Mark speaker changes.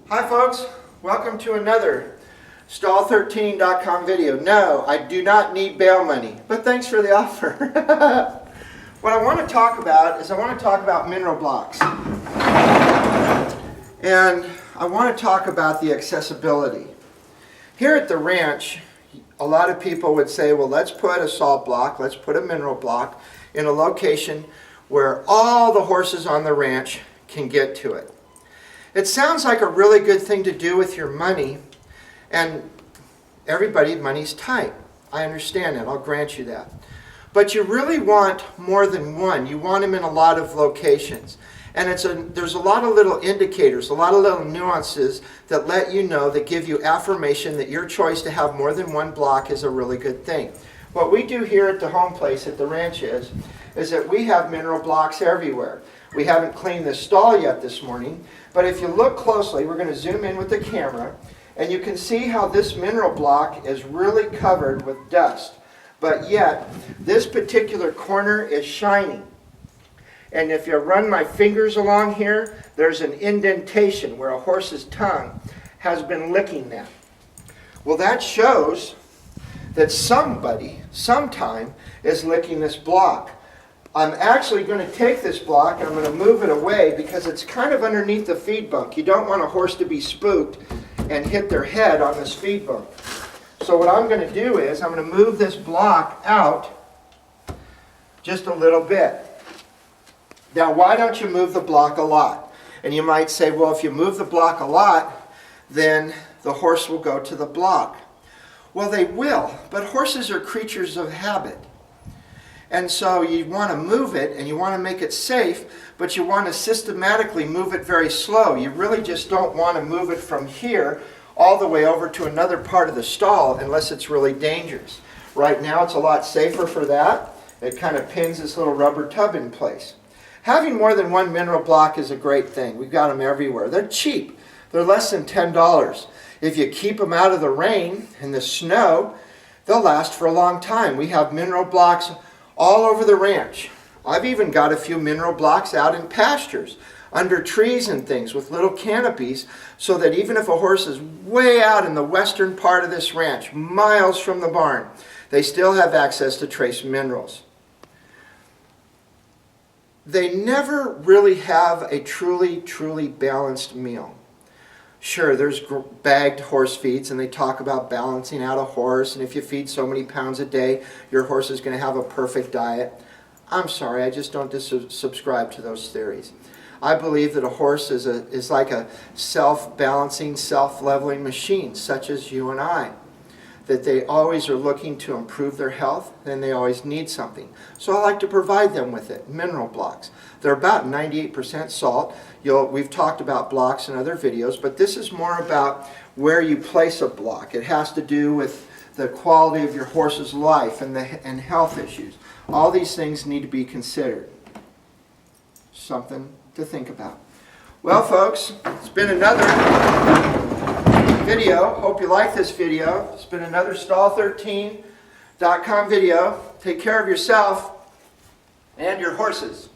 Speaker 1: Hi folks, welcome to another Stall13.com video. No, I do not need bail money, but thanks for the offer. What I want to talk about mineral blocks. And I want to talk about the accessibility. Here at the ranch, a lot of people would say, well, let's put a salt block, let's put a mineral block in a location where all the horses on the ranch can get to it. It sounds like a really good thing to do with your money, and money's tight. I understand that, I'll grant you that. But you really want more than one. You want them in a lot of locations. And there's a lot of little indicators, a lot of little nuances that let you know, that give you affirmation that your choice to have more than one block is a really good thing. What we do here at the home place at the ranch is that we have mineral blocks everywhere. We haven't cleaned the stall yet this morning, but if you look closely, we're going to zoom in with the camera, and you can see how this mineral block is really covered with dust. But yet, this particular corner is shiny. And if you run my fingers along here, there's an indentation where a horse's tongue has been licking that. Well, that shows that somebody, sometime, is licking this block. I'm actually going to take this block and I'm going to move it away because it's kind of underneath the feed bunk. You don't want a horse to be spooked and hit their head on this feed bunk. So what I'm going to do is I'm going to move this block out just a little bit. Now, why don't you move the block a lot? And you might say, well, if you move the block a lot, then the horse will go to the block. Well, they will, but horses are creatures of habit. And so you want to move it and you want to make it safe, but you want to systematically move it very slow. You really just don't want to move it from here all the way over to another part of the stall unless it's really dangerous. Right now it's a lot safer for that. It kind of pins this little rubber tub in place. Having more than one mineral block is a great thing. We've got them everywhere. They're cheap. They're less than $10. If you keep them out of the rain and the snow, they'll last for a long time. We have mineral blocks all over the ranch. I've even got a few mineral blocks out in pastures, under trees and things with little canopies, so that even if a horse is way out in the western part of this ranch, miles from the barn, they still have access to trace minerals. They never really have a truly balanced meal. Sure, there's bagged horse feeds, and they talk about balancing out a horse, and if you feed so many pounds a day, your horse is going to have a perfect diet. I'm sorry, I just don't subscribe to those theories. I believe that a horse is like a self-balancing, self-leveling machine, such as you and I. That they always are looking to improve their health, and they always need something. So I like to provide them with it, mineral blocks. They're about 98% salt. We've talked about blocks in other videos, but this is more about where you place a block. It has to do with the quality of your horse's life and health issues. All these things need to be considered. Something to think about. Well, folks, it's been another video. Hope you like this video. It's been another Stall13.com video. Take care of yourself and your horses.